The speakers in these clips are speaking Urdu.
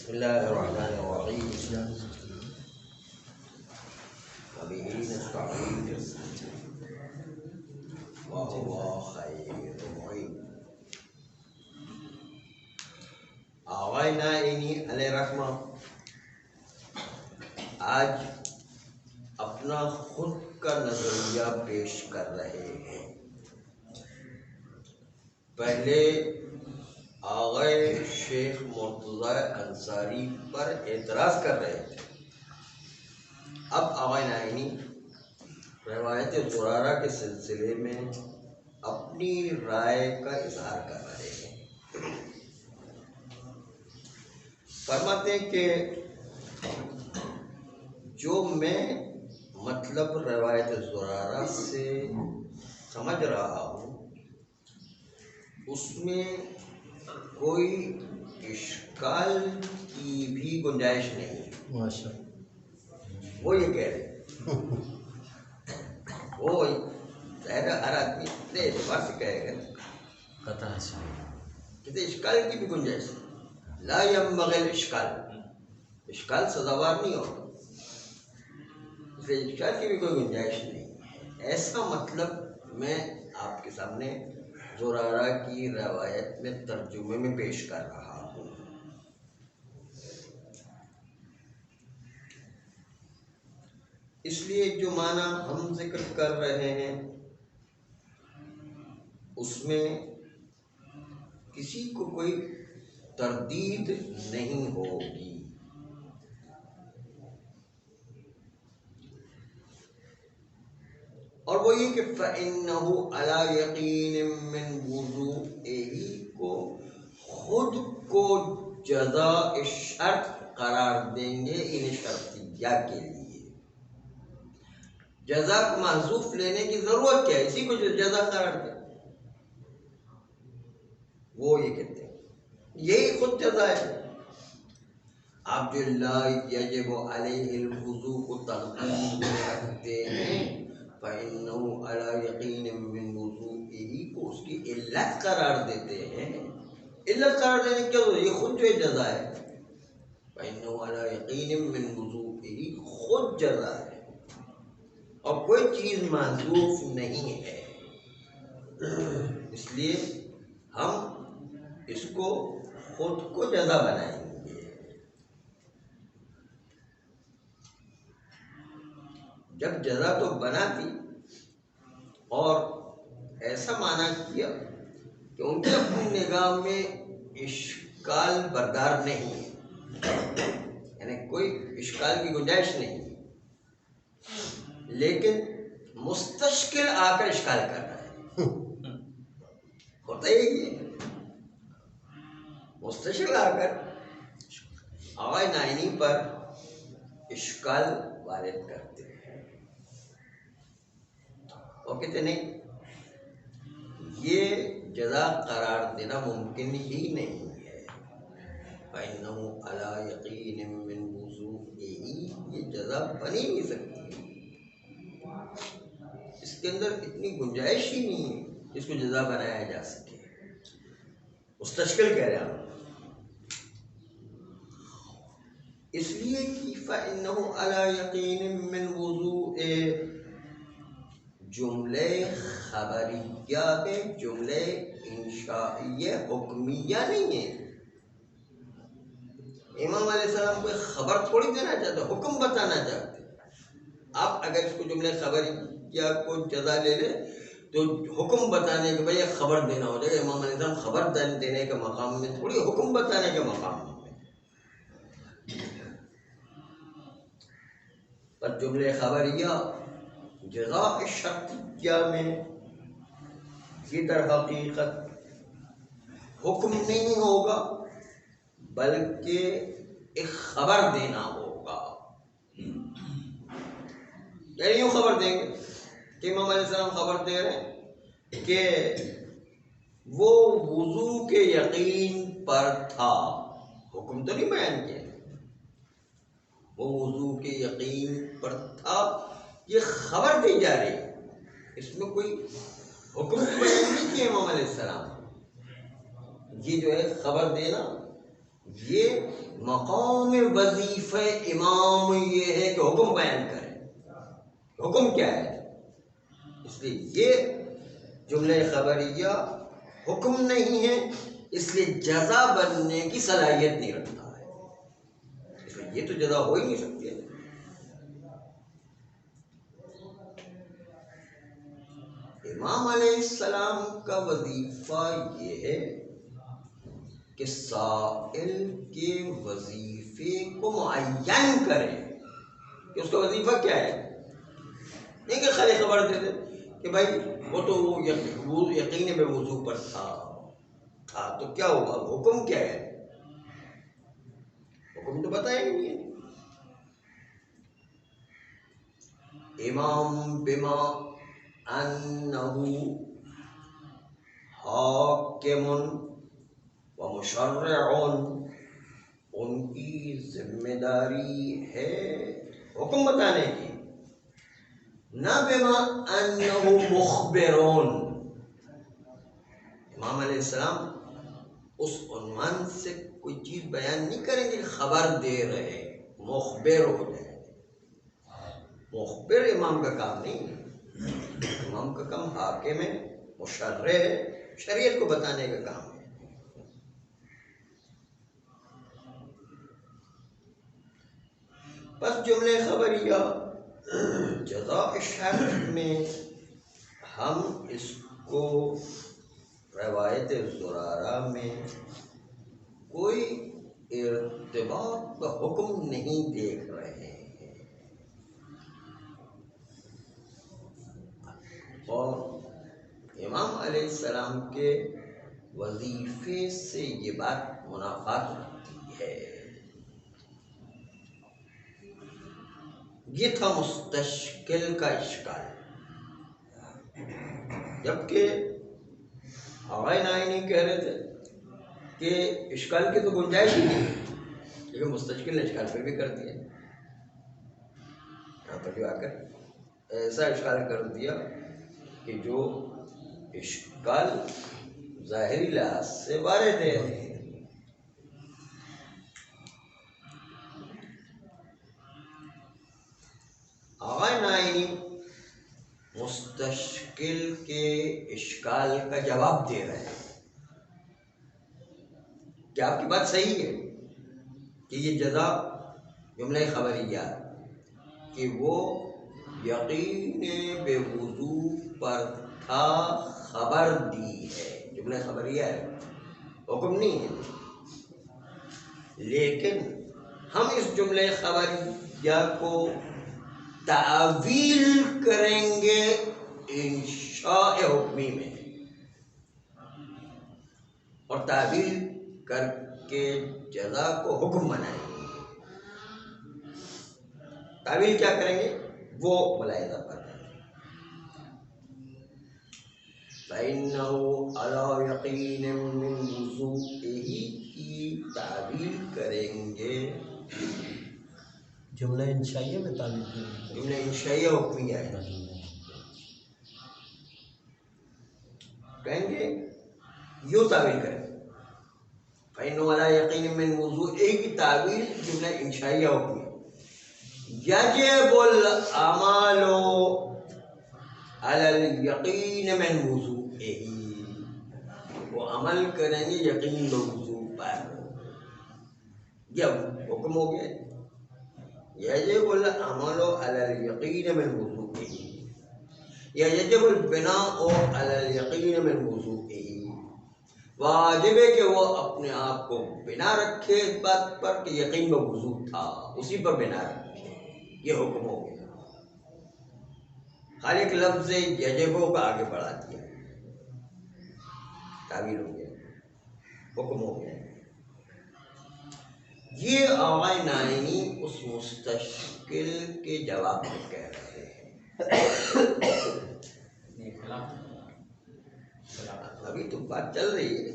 بسم الله الرحمن الرحيم وبه نستعين وهو خير معين. آغائے نائینی علیہ رحمہ آج اپنا خود کا نظریہ پیش کر رہے ہیں. پہلے آغائے شیخ مرتضی انصاری پر اعتراض کر رہے تھے. اب آغائے نائینی روایت زرارہ کے سلسلے میں اپنی رائے کا اظہار کر رہے ہیں. فرماتے ہیں کہ جو میں مطلب روایت زرارہ سے سمجھ رہا ہوں اس میں کوئی اشکال کی بھی گنجائش نہیں. وہ یہ کہہ رہے وہ ظاہر ہر آدمی اپنے اعتبار سے کہے گا کہتے اشکال کی بھی گنجائش لا ينبغي الاشکال، اشکال سزاوار نہیں ہوگا، اس لیے اشکال کی بھی کوئی گنجائش نہیں. ایسا مطلب میں آپ کے سامنے زرارہ کی روایت میں ترجمے میں پیش کر رہا ہوں. اس لیے جو معنی ہم ذکر کر رہے ہیں اس میں کسی کو کوئی تردید نہیں ہوگی. اور وہ یہ کہ فَإِنَّهُ عَلَى يَقِينٍ مِّن وُضُوئِهِ کو خود کو جزاء شرط قرار دیں گے ان شرطیہ کے لیے. جزا کو محذوف لینے کی ضرورت کیا ہے؟ اسی کو جو جزا قرار دیں وہ یہ کہتے ہیں یہی خود جزا ہے. آپ جو لا یجب علیہ الوضوء کو تقدیم رکھتے ہیں فَإِنَّهُ عَلَى يَقِينٍ مِّن وُضُوئِهِ کو اس کی علت قرار دیتے ہیں. علت قرار دینے کی کیا ضرورت ہے؟ یہ خود جو جزا ہے. فَإِنَّهُ عَلَى يَقِينٍ مِّن وُضُوئِهِ خود جزا ہے اور کوئی چیز محذوف نہیں ہے. اس لیے ہم اس کو خود کو جزا بنائیں گے. جب جزا تو بنا دی اور ایسا معنی کیا کہ ان کی اپنی نگاہ میں اشکال بردار نہیں ہے، یعنی کوئی اشکال کی گنجائش نہیں، لیکن مستشکل آ کر اشکال کر رہا ہے. ہوتا ہی ہے مستشکل آ کر آغائے نائینی پر اشکال وارد کرتے ہیں. وہ کہتے نہیں یہ جزا قرار دینا ممکن ہی نہیں ہے. فَإِنَّهُ عَلَى يَقِينٍ مِّن وُضُوئِهِ یہ جزا بنی نہیں سکتی، اس کے اندر اتنی گنجائش ہی نہیں ہے اس کو جزا بنایا جا سکے. مستشکل کہہ رہے ہیں اس لیے کہ فَإِنَّهُ عَلَى يَقِينٍ مِّن وُضُوئِهِ جملے خبریہ ہے، جملے انشائیہ حکمیہ نہیں ہے. امام علیہ السلام کوئی خبر تھوڑی دینا چاہتے، حکم بتانا چاہتے. آپ اگر اس کو جملے خبریہ کو جزا لے لیں تو حکم بتانے کے بھائی خبر دینا ہو جائے. امام علیہ السلام خبر دینے کے مقام میں تھوڑی حکم بتانے کے مقام میں. پر جملے خبریہ جزاء شرطیہ میں یہ در حقیقت حکم نہیں ہوگا بلکہ ایک خبر دینا ہوگا. یعنی یوں خبر دیں گے کہ امام علیہ السلام خبر دے رہے ہیں کہ وہ وضو کے یقین پر تھا. حکم تو نہیں بیان کیا، وہ وضو کے یقین پر تھا، یہ خبر دی جا رہی ہے. اس میں کوئی حکم بیان نہیں کیا امام علیہ السلام. یہ جو ہے خبر دینا یہ مقام وظیفہ امام یہ ہے کہ حکم بیان کرے. حکم کیا ہے؟ اس لیے یہ جملہ خبریہ حکم نہیں ہے، اس لیے جزا بننے کی صلاحیت نہیں رکھتا ہے. اس لیے یہ تو جزا ہو ہی نہیں سکتی ہے. امام علیہ السلام کا وظیفہ یہ ہے کہ سائل کے وظیفے کو معین کرے کہ اس کا وظیفہ کیا ہے. نہیں کہ خالی خبر دے دے کہ بھائی وہ تو وہ یقین بے وضو پر تھا تو کیا ہوگا، حکم کیا ہے؟ حکم تو بتایا ہی نہیں ہے. امام بما انہو حاکم و مشرع، ان کی ذمہ داری ہے حکم بتانے کی، نہ بما انہو مخبرون. امام علیہ السلام اس عنوان سے کوئی چیز بیان نہیں کریں گے خبر دے رہے، مخبر ہو جائے. مخبر امام کا کام نہیں ہے. امام کا کام حاکم ہے، مشرع ہے، شریعت کو بتانے کا کام ہے. بس جملے خبریہ جزاء شرع میں ہم اس کو روایت زرارہ میں کوئی ارتباط کا حکم نہیں دیکھ رہے ہیں. اور امام علیہ السلام کے وظیفے سے یہ بات منافات رکھتی ہے. یہ تھا مستشکل کا اشکال. جبکہ آغا نائینی کہہ رہے تھے کہ اشکال کی تو گنجائش ہی نہیں، لیکن مستشکل نے اشکال پھر بھی کر دیا. یہاں پر جو آ کر ایسا اشکال کر دیا کہ جو اشکال ظاہری لحاظ سے وارد ہے. آغا نائینی مستشکل کے اشکال کا جواب دے رہے ہیں. کیا آپ کی بات صحیح ہے کہ یہ جزا جملہ خبریہ کہ وہ یقین بے وضو پر تھا خبر دی ہے، جملہ خبریہ ہے، حکم نہیں ہے. لیکن ہم اس جملہ خبریہ کو تعویل کریں گے انشاء حکمی میں، اور تعویل کر کے جزا کو حکم بنائیں گے. تعویل کیا کریں گے وہ ملاحظہ کریں. فَإِنَّهُ عَلَى يَقِينٍ مِّن وُضُوئِهِ کی تعویل کریں گے. جملہ انشائیہ میں تعویل کریں گے. جملہ انشائیہ حکمیہ ہے. کہیں گے یوں تعویل کریں. فَإِنَّهُ عَلَى يَقِينٍ مِّن وُضُوئِهِ کی تعویل جملہ انشائیہ حکمیہ. یجب العمل علی الیقین من وضوئہ، وہ عمل کریں گے یقین بوضو پر. یہ حکم ہو گیا. یجب العمل علی الیقین من وضوئہ یا یجب البناء علی الیقین من وضوئہ. واجب ہے کہ وہ اپنے آپ کو بنا رکھے اس بات پر کہ یقین بوضو تھا، اسی پر بنا رکھے. یہ حکم ہو گیا. ہر ایک لفظ یجبوں کا آگے بڑھا دیا، تعبیر ہو گیا، حکم ہو گیا. یہ آغا نائینی اس مستشکل کے جواب میں کہہ رہے ہیں. ابھی تو بات چل رہی ہے،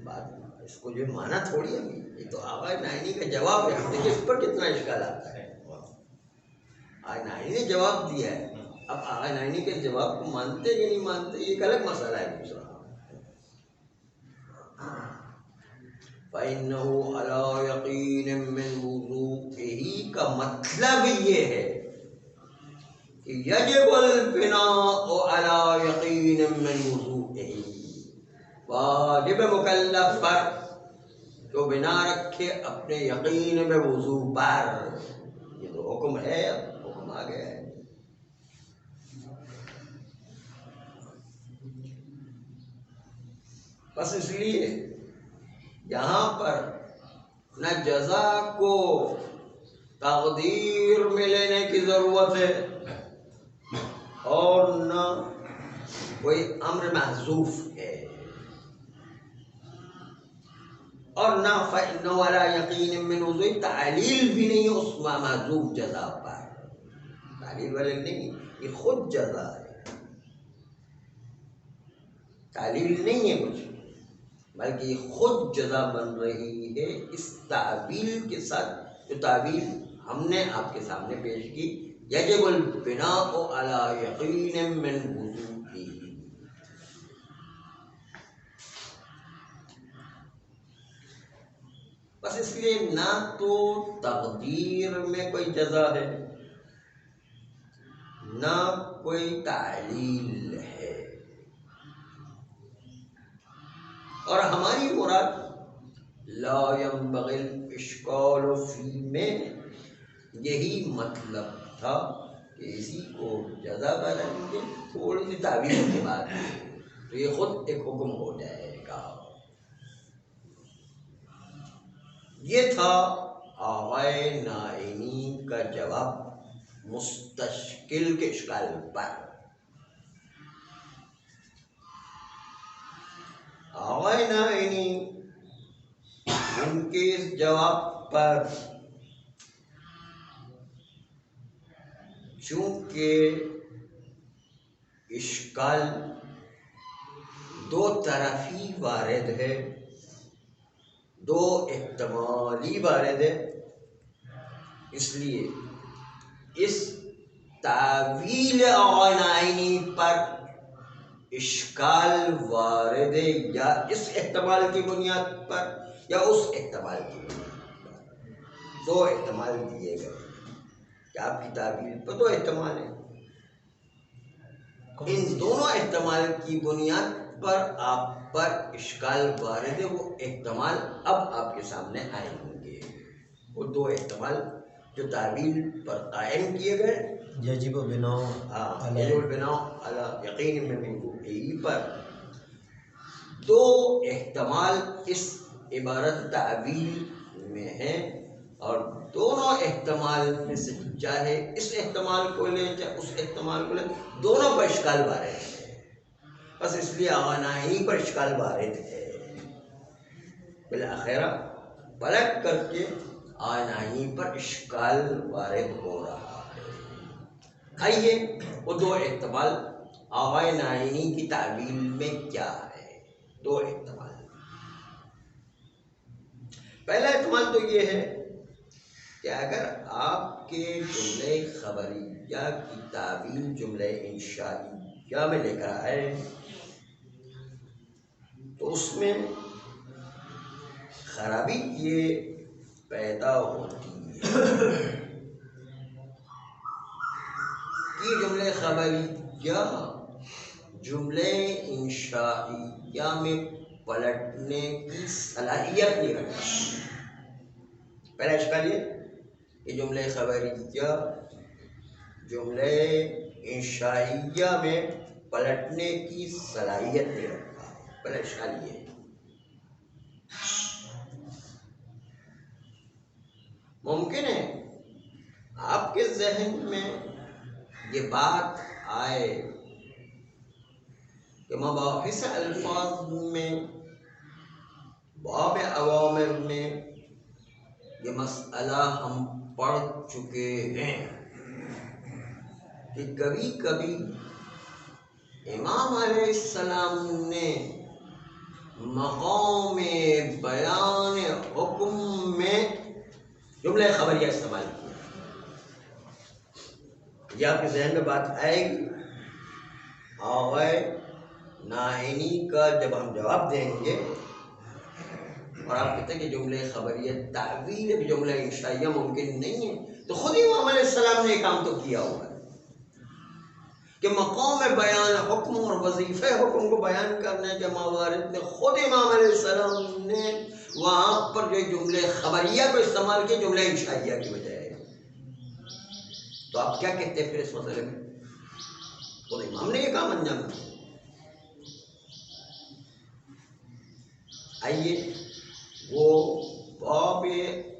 بات اس کو جو مانا تھوڑی ابھی، یہ تو آغا نائینی کا جواب ہے. دیکھیے اس پر کتنا اشکال آتا ہے. آغا نائینی نے جواب دیا ہے، اب آغا نائینی کے جواب کو مانتے کہ نہیں مانتے یہ ایک الگ مسئلہ ہے دوسرا. فَإِنَّهُ عَلَى يَقِينٍ مِّنْ وُضُوئِهِ کا مطلب یہ ہے کہ یجب البناء علی یقین من وضوئہ، واجب مکلف پر جو بنا رکھے اپنے یقین میں وضو پر. یہ تو حکم ہے، اب حکم آ گیا ہے. بس اس لیے یہاں پر نہ جزا کو تقدیر میں لینے کی ضرورت ہے اور نہ کوئی امر محذوف ہے، اور نہ فَإِنَّهُ عَلَى يَقِينٍ مِّنْ وُضُوئِهِ تعلیل بھی نہیں اس محذوف جزا پر. تعلیل والے نہیں، یہ خود جزا ہے، تعلیل نہیں ہے کچھ، بلکہ یہ خود جزا بن رہی ہے اس تعبیل کے ساتھ جو تعبیل ہم نے آپ کے سامنے پیش کی. یجب البناء علی یقین من وضوئہ. بس اس لیے نہ تو تقدیر میں کوئی جزا ہے نہ کوئی تعلیل ہے، اور ہماری مراد لا ينبغي الاشکال فی میں یہی مطلب تھا کہ اسی کو جزا بنائیں گے تھوڑی سی تعبیر کے بعد تو یہ خود ایک حکم ہو جائے گا. یہ تھا آغائے نائینی کا جواب مستشکل کے اشکال پر. آغائے نائینی ان کے اس جواب پر چونکہ اشکال دو طرفی وارد ہے، دو احتمالی وارد ہے، اس لیے اس تعویل آغائے نائینی پر اشکال وارد ہے یا اس احتمال کی بنیاد پر یا اس احتمال کی بنیاد پر. دو احتمال دیے گئے کہ آپ کی تعبیر پر دو احتمال ہیں، ان دونوں احتمال کی بنیاد پر آپ پر اشکال وارد ہے. وہ احتمال اب آپ کے سامنے آئیں گے، وہ دو احتمال جو تعبیر پر قائم کیے گئے. یجب بناء یجب البناء علی یقین من وضوئہ پر دو احتمال اس عبارت تعبیر میں ہیں، اور دونوں احتمال میں سے چاہے اس احتمال کو لیں چاہے اس احتمال کو لیں، دونوں پر اشکال وارد ہے. بس اس لیے آغائے نائینی پر اشکال وارد ہے، بالآخرہ پلٹ کر کے آغائے نائینی پر اشکال وارد ہو رہا ہے. آئیے وہ دو احتمال آغائے نائینی کی تعبیر میں کیا ہے. دو احتمال. پہلا احتمال تو یہ ہے کہ اگر آپ کے جملے خبریہ کی تعبیر جملے انشائیہ میں لے کر آئے تو اس میں خرابی یہ پیدا ہوتی ہے کہ جملے خبریہ جملے انشائیہ میں پلٹنے کی صلاحیت نہیں رکھتا. پہلا اشکال یہ کہ جملے خبریہ جملے انشائیہ میں پلٹنے کی صلاحیت نہیں رکھتا. پہلا اشکال یہ ہے. ممکن ہے آپ کے ذہن میں یہ بات آئے کہ مباحث الفاظ میں باب اوامر میں یہ مسئلہ ہم پڑھ چکے ہیں کہ کبھی کبھی امام علیہ السلام نے مقام بیان حکم میں جملہ خبریہ استعمال کیا. یہ آپ کے ذہن میں بات آئے گی. آغائے نائینی کا جب ہم جواب دیں گے اور آپ کہتے ہیں کہ جملہ خبریہ تعویل بھی جملہ انشائیہ ممکن نہیں ہے، تو خود امام علیہ السلام نے یہ کام تو کیا ہوا ہے کہ مقام بیان حکم اور وظیفہ حکم کو بیان کرنے کے موارد میں خود امام علیہ السلام نے وہاں پر جو جملے خبریہ کو استعمال کیا جملہ انشائیہ کی وجہ ہے۔ تو آپ کیا کہتے ہیں پھر اس مسئلے میں؟ خود امام نے یہ کام انجام دیا۔ آئیے وہ باب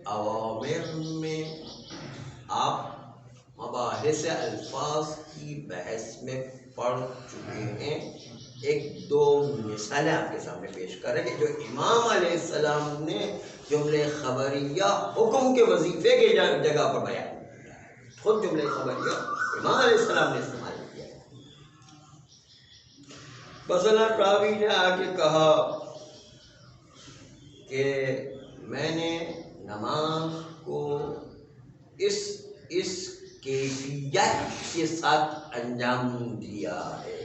اوامر میں آپ مباحث الفاظ کی بحث میں پڑھ چکے ہیں، ایک دو مثالیں آپ کے سامنے پیش کر رہے ہیں کہ جو امام علیہ السلام نے جملے خبریہ حکم کے وظیفے کے جگہ پر بیان کیا ہے، خود جملے خبریہ امام علیہ السلام نے استعمال کیا ہے۔ مثلا راوی نے آ کے کہا کہ میں نے نماز کو اس کیفیت کے ساتھ انجام دیا ہے،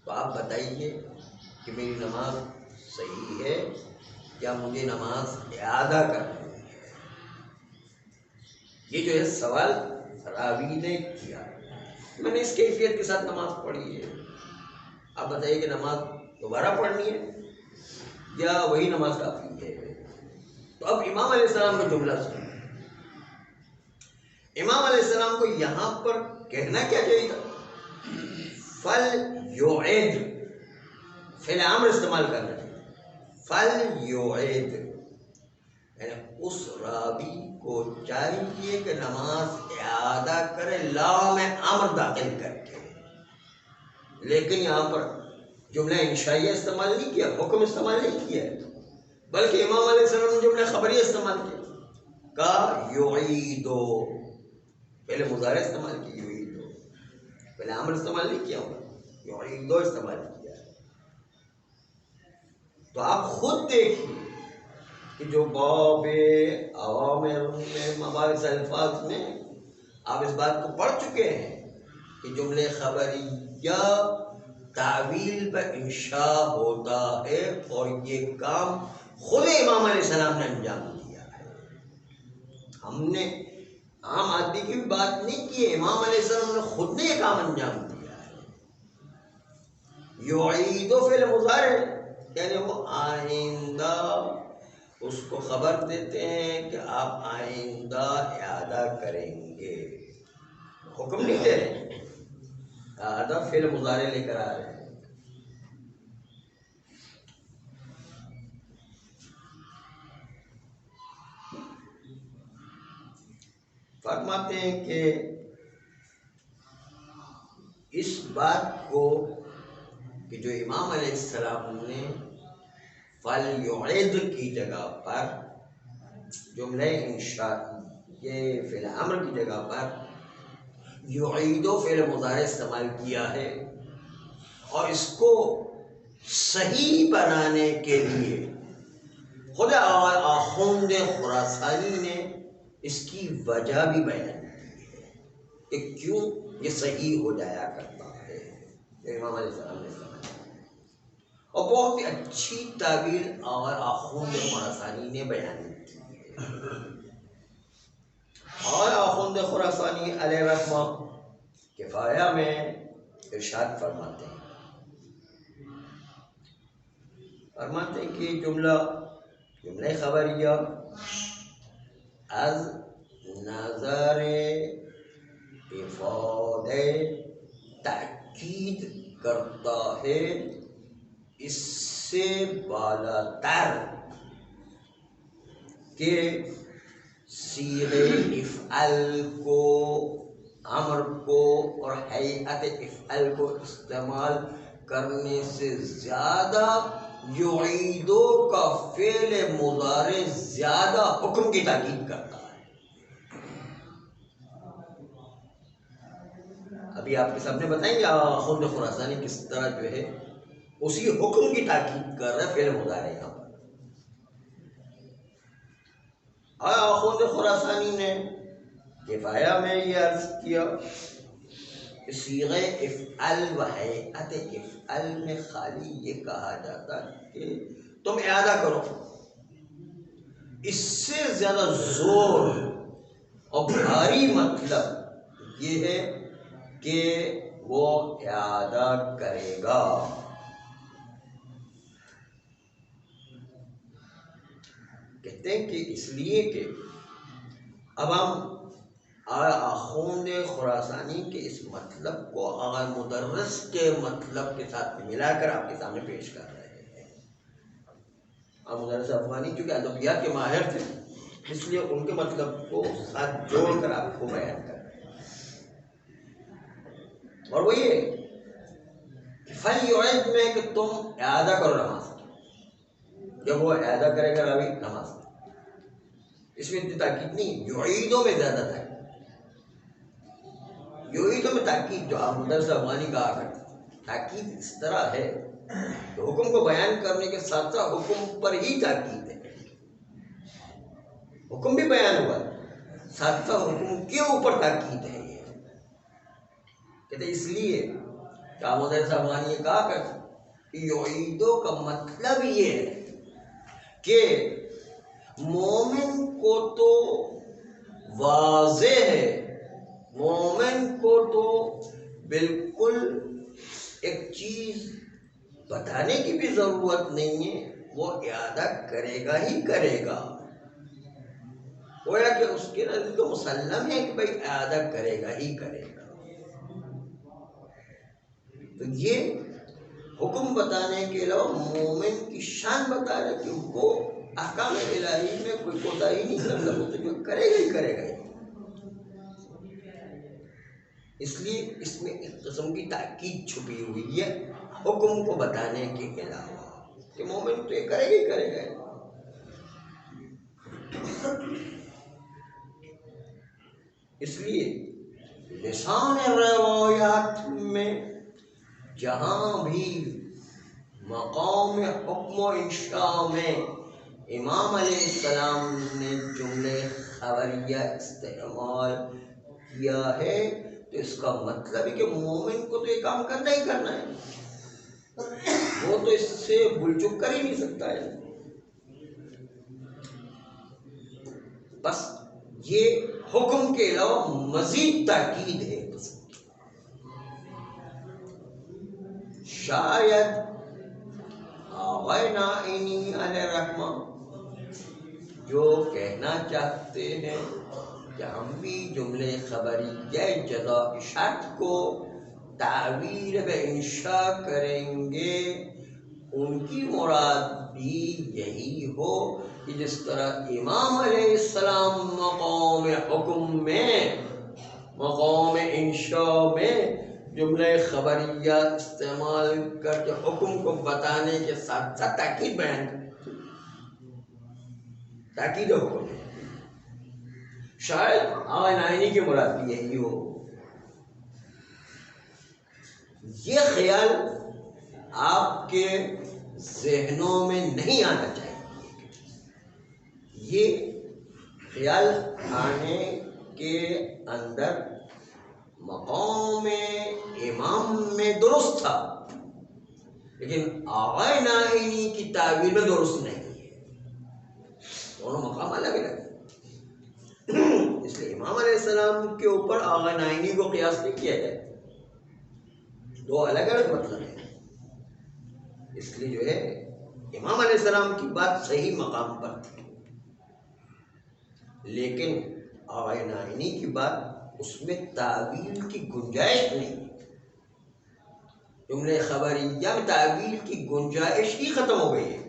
تو آپ بتائیے کہ میری نماز صحیح ہے یا مجھے نماز اعادہ کرنی ہے؟ یہ جو ہے سوال راوی نے کیا، میں نے اس کیفیت کے ساتھ نماز پڑھی ہے، آپ بتائیے کہ نماز دوبارہ پڑھنی ہے یا وہی نماز کافی ہے؟ تو اب امام علیہ السلام کا جملہ سنیں، امام علیہ السلام کو یہاں پر کہنا کیا چاہیے تھا؟ فَلْيُعِدْ، فعل امر استعمال کرنا چاہیے، فَلْيُعِدْ، یعنی اس راوی کو چاہیے کہ نماز اعادہ کرے لام امر داخل کر کے، لیکن یہاں پر جملہ انشائیہ استعمال نہیں کیا، حکم استعمال نہیں کیا، بلکہ امام علیہ السلام نے جملہ خبریہ استعمال کیا، کا یعیدو، پہلے مضارع استعمال کی یعیدو، پہلے امر استعمال نہیں کیا ہوگا، یعیدو استعمال کیا۔ تو آپ خود دیکھیے کہ جو باب اوامر میں مباحث الفاظ میں آپ اس بات کو پڑھ چکے ہیں کہ جملے خبریہ تعویل پر انشاء ہوتا ہے، اور یہ کام خود امام علیہ السلام نے انجام دیا ہے۔ ہم نے عام آدمی کی بھی بات نہیں کی ہے، امام علیہ السلام نے خود نے یہ کام انجام دیا ہے۔ یعیدو فعل مضارع، یعنی وہ آئندہ اس کو خبر دیتے ہیں کہ آپ آئندہ اعادہ کریں گے، حکم نہیں دے رہے، اعادہ فعل مضارع لے کر آ رہے ہیں۔ فرماتے ہیں کہ اس بات کو کہ جو امام علیہ السلام نے فَلْيُعِدْ کی جگہ پر جملہ انشاء یہ فعل امر کی جگہ پر یعیدو فعل مضارع استعمال کیا ہے، اور اس کو صحیح بنانے کے لیے خود آخوند خراسانی نے اس کی وجہ بھی بیان کی ہے کہ کیوں یہ صحیح ہو جایا کرتا ہے، امام علیہ السلام نے سمجھا، اور بہت ہی اچھی تعبیر اور آخوند خراسانی نے بیان کی ہے۔ اور آخوند خراسانی علیہ رحمہ کفایہ میں ارشاد فرماتے ہیں کہ جملہ خبریہ از نظر افادہ تأکید کرتا ہے، اس سے بالاتر کہ صیغہ افعل کو، امر کو اور ہیئت افعل کو استعمال کرنے سے زیادہ یعیدو کا فعل مضارع زیادہ حکم کی تاکید کرتا ہے۔ ابھی آپ کے سامنے بتائیں گے آخوند خراسانی کس طرح جو ہے اسی حکم کی تاکید کر رہا ہے فعل مضارع یہاں پر۔ اور آخوند خراسانی نے کفایہ میں یہ عرض کیا کہ صیغہ افعل و ہیئت افعل میں خالی یہ کہا جاتا کہ تم اعادہ کرو. اس سے زیادہ زور اور بھاری مطلب یہ ہے کہ وہ اعادہ کرے گا. کہتے ہیں کہ اس لیے کہ اب ہم آخوند خراسانی کے اس مطلب کو آغا مدرس کے مطلب کے ساتھ ملا کر آپ کے سامنے پیش کر رہے ہیں. آغا مدرس افغانی چونکہ ادبیات کے ماہر تھے اس لیے ان کے مطلب کو ساتھ جوڑ کر آپ کو بیان کر رہے ہیں. اور وہ یہ کہ فَلْيُعِدْ میں کہ تم اعادہ کرو نماز. جب وہ اعادہ کرے گا راوی نماز، اس میں اتنی تاکید نہیں، یعیدوں میں زیادہ تاکید. یعیدوں میں تاکید جو آپ مدرس افغانی کہا کرتے، تاکید اس طرح ہے کہ حکم کو بیان کرنے کے ساتھ ساتھ حکم پر ہی تاکید ہے. حکم بھی بیان ہوا ساتھ ساتھ حکم کے اوپر تاکید ہے. یہ کہتے اس لیے کہ آپ مدرس افغانی یہ کہا کرتے کہ یعیدوں کا مطلب یہ ہے کہ مومن کو تو واضح ہے، مومن کو تو بالکل ایک چیز بتانے کی بھی ضرورت نہیں ہے، وہ اعادہ کرے گا ہی کرے گا. گویا کہ اس کے نزدیک تو مسلم ہے کہ بھائی اعادہ کرے گا ہی کرے گا. تو یہ حکم بتانے کے علاوہ مومن کی شان بتا رہے کہ وہ احکام الہی میں کوئی کوتاہی نہیں کرتا، وہ تو جو کرے گا ہی کرے گا. اس لیے اس میں ایک قسم کی تاکید چھپی ہوئی ہے حکم کو بتانے کے علاوہ کہ مومن تو یہ کرے گا ہی کرے گا. اس لیے لسان روایات میں جہاں بھی مقام حکم و انشاء میں امام علیہ السلام نے جملے خبریہ استعمال کیا ہے تو اس کا مطلب ہے کہ مومن کو تو یہ کام کرنا ہی کرنا ہے، وہ تو اس سے بھول چک کر ہی نہیں سکتا ہے. بس یہ حکم کے علاوہ مزید تاکید ہے. شاید آغا نائینی علیہ الرحمہ جو کہنا چاہتے ہیں کہ ہم بھی جملے خبریہ جزا شرط کو تعویل و انشاء کریں گے، ان کی مراد بھی یہی ہو کہ جس طرح امام علیہ السلام مقام حکم میں مقام انشاء میں جملہ خبریہ استعمال کر کے حکم کو بتانے کے ساتھ ساتھ تاکید بیان کریں، تاکید حکم. شاید آغا نائینی کی مراد بھی یہی ہو. یہ خیال آپ کے ذہنوں میں نہیں آنا چاہیے. یہ خیال آنے کے اندر مقام امام میں درست تھا لیکن آغا نائینی کی تعبیر میں درست نہیں ہے. دونوں مقام الگ الگ ہیں. اس لیے امام علیہ السلام کے اوپر آغا نائینی کو قیاس نہیں کیا جائے، دو الگ الگ مطلب ہیں. اس لیے جو ہے امام علیہ السلام کی بات صحیح مقام پر تھی لیکن آغا نائینی کی بات اس میں تعویل کی گنجائش نہیں. جملے خبریہ میں تعویل کی گنجائش ہی ختم ہو گئی ہے.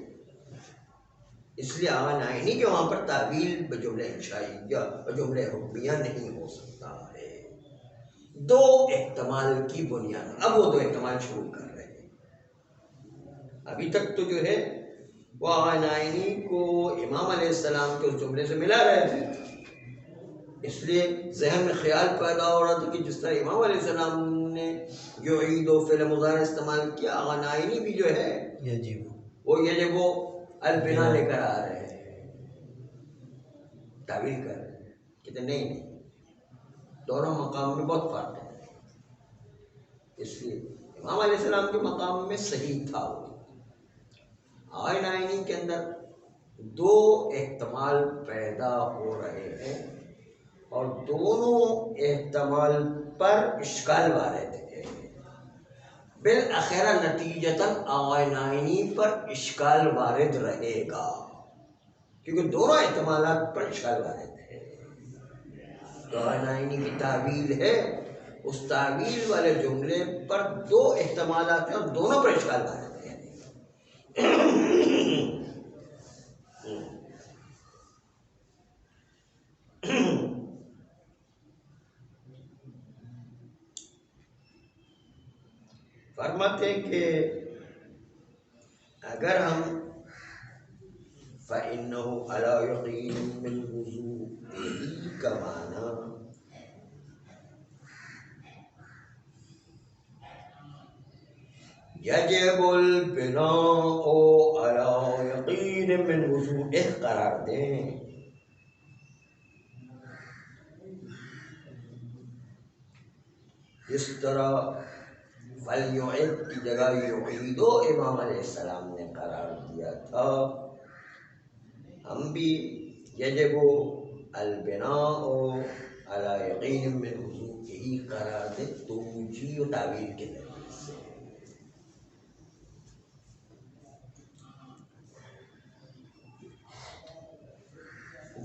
اس لیے آغا نائینی کے وہاں پر تعویل بجملہ انشائیہ بجملہ حکمیہ نہیں ہو سکتا ہے. دو احتمال کی بنیاد. اب وہ دو احتمال شروع کر رہے ہیں. ابھی تک تو جو ہے وہ آغا نائینی کو امام علیہ السلام کے اس جملے سے ملا رہے تھے، اس لیے ذہن میں خیال پیدا ہو رہا تھا کہ جس طرح امام علیہ السلام نے یعید و فعل مضارع استعمال کیا، آغا نائینی بھی جو ہے وہ یجب البنا لے کر آ رہے ہیں، تعویل کر رہے ہیں. کہتے نہیں دونوں مقام میں بہت فرق ہے. اس لیے امام علیہ السلام کے مقام میں صحیح تھا وہ. آئینائنی کے اندر دو احتمال پیدا ہو رہے ہیں اور دونوں احتمال پر اشکال وارد ہے۔ بالآخرہ نتیجتاً آئینائنی پر اشکال وارد رہے گا، کیونکہ دونوں احتمالات پر اشکال وارد ہے۔ تو آئینائنی کی تعویل ہے، اس تعویل والے جملے پر دو احتمالات ہیں اور دونوں پر اشکال وارد ہے۔ فرماتے ہیں کہ اگر ہم فَإِنَّهُ عَلَى يَقِينٍ مِّنْ وُضُوئِهِ کا معنی يَجِبُ الْبِنَاءُ عَلَى يَقِينٍ مِّنْ وُضُوئِهِ قرار دیں۔ اس طرح فَلْيُعِدْ کی جگہ یعیدو امام علیہ السلام نے قرار دیا تھا، ہم بھی یجب البناء علی یقین من وضوئہ قرار دے توجیہ و تعویل کے ذریعے سے۔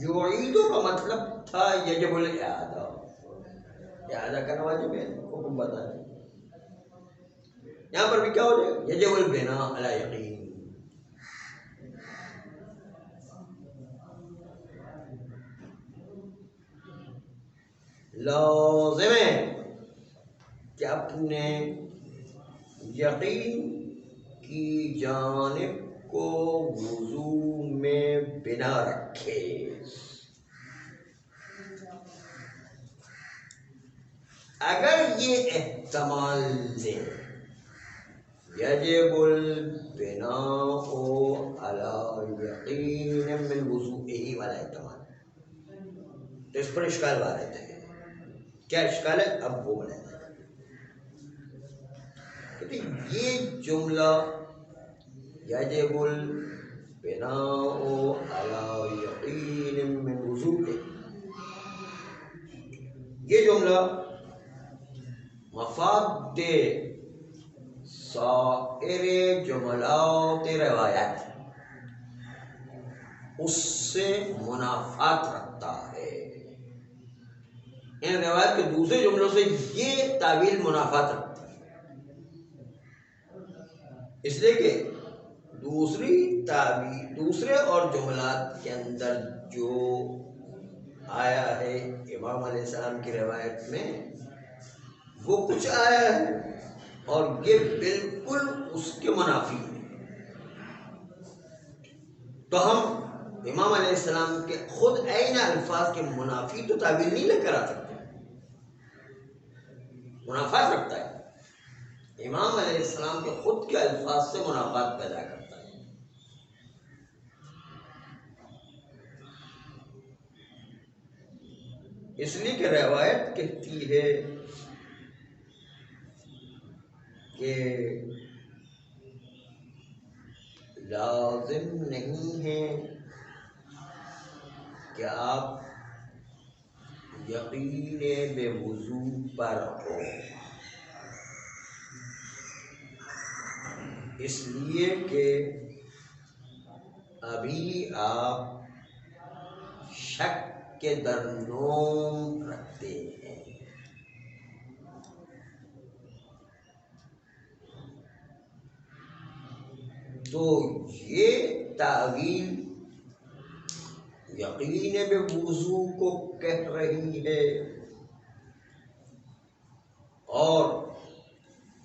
یعیدو کا مطلب تھا یجب الاعادہ، اعادہ کرنا واجب ہے، حکم بتا ہے۔ یہاں پر بھی کیا ہو جائے؟ یجب البناء علی یقین، لازم ہے کہ اپنے یقین کی جانب کو وضو میں بنا رکھے۔ اگر یہ احتمال لے یجب البناء علی یقین من وضوئہ والا احتمال، تو اس پر اشکال وارد ہے۔ کیا اشکال ہے؟ اب وہ بنائیں۔ کہتے یہ جملہ یجب البناء علی یقین من وضوئہ، یہ جملہ مفاد سائر جملات روایت اس سے منافات رکھتا ہے۔ ان روایت کے دوسرے جملوں سے یہ تعویل منافات رکھتی ہے، اس لیے کہ دوسری تعویل دوسرے اور جملات کے اندر جو آیا ہے امام علیہ السلام کی روایت میں وہ کچھ آیا ہے اور یہ بالکل اس کے منافی ہے۔ تو ہم امام علیہ السلام کے خود عین الفاظ کے منافی تو تعبیر نہیں لے کر آ سکتے، منافات رکھتا ہے۔ امام علیہ السلام کے خود کے الفاظ سے منافات پیدا کرتا ہے۔ اس لیے کہ روایت کہتی ہے کہ لازم نہیں ہے کہ آپ یقین بے وضو پر ہو، اس لیے کہ ابھی آپ شک کے درنوم رکھتے ہیں۔ تو یہ تعویل یقین بے وضو کو کہہ رہی ہے اور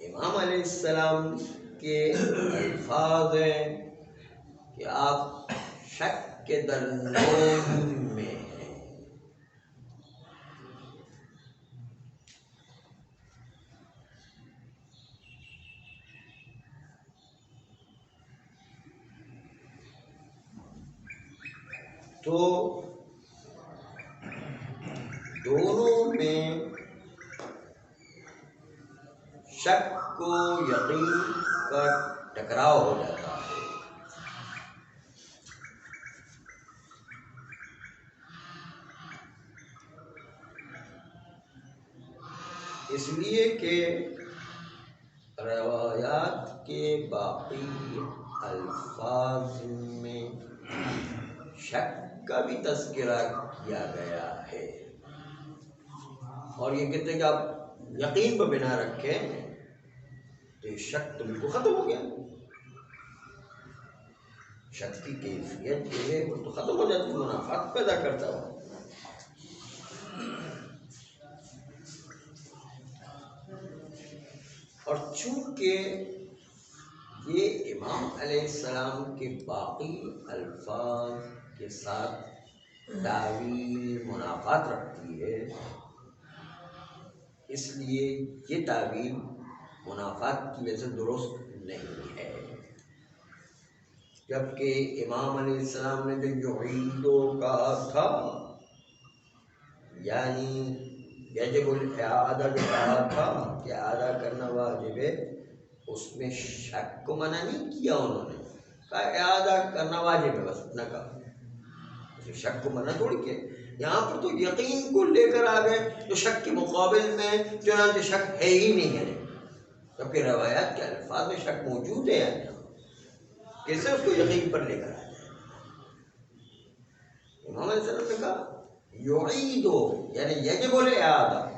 امام علیہ السلام کے الفاظ ہیں کہ آپ شک کے درنوم میں ہیں۔ تو دونوں میں شک کو یقین کا ٹکراؤ ہو جاتا ہے۔ اس لیے کہ روایات کے باقی الفاظ میں شک کا بھی تذکرہ کیا گیا ہے، اور یہ کہتے ہیں کہ آپ یقین پر بنا رکھیں تو یہ شک تو بالکل ختم ہو گیا، شک کی کیفیت جو ہے وہ تو ختم ہو جاتی ہے، منافعت پیدا کرتا ہے۔ اور چونکہ یہ امام علیہ السلام کے باقی الفاظ کے ساتھ تعویل منافات رکھتی ہے، اس لیے یہ تعویل منافات کی وجہ سے درست نہیں ہے، جبکہ امام علیہ السلام نے جو یعیدو کہا تھا، یعنی یجب الاعادہ جو کہا تھا کہ اعادہ کرنا واجب ہے، اس میں شک کو منع نہیں کیا، انہوں نے کہا اعادہ کرنا واجب ہے، بس اتنا کہا، شک کو منع تھوڑی کیا۔ یہاں پر تو یقین کو لے کر آ گئے، تو شک کے مقابل میں چنانچہ شک ہے ہی نہیں ہے، جبکہ روایات کے الفاظ میں شک موجود ہے، کیسے اس کو یقین پر لے کر آ جائے؟ امام علیہ السلام نے کہا یعیدو یعنی یجب الاعادہ،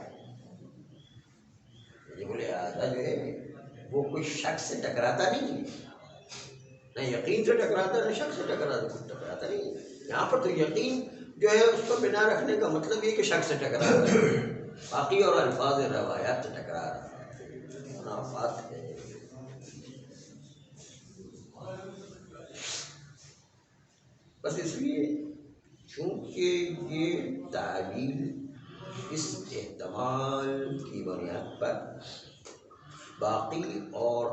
یجب الاعادہ جو ہے وہ کوئی شک سے ٹکراتا نہیں ہے، نہ یقین سے ٹکراتا ہے، نہ شک سے ٹکراتا نہیں ہے۔ یہاں پر تو یقین جو ہے اس کو بنا رکھنے کا مطلب یہ کہ شک سے ٹکرا رہا ہے، باقی اور الفاظ روایات سے ٹکرا رہا ہے، منافات ہے۔ بس اس لیے چونکہ یہ تعویل اس احتمال کی بنیاد پر باقی اور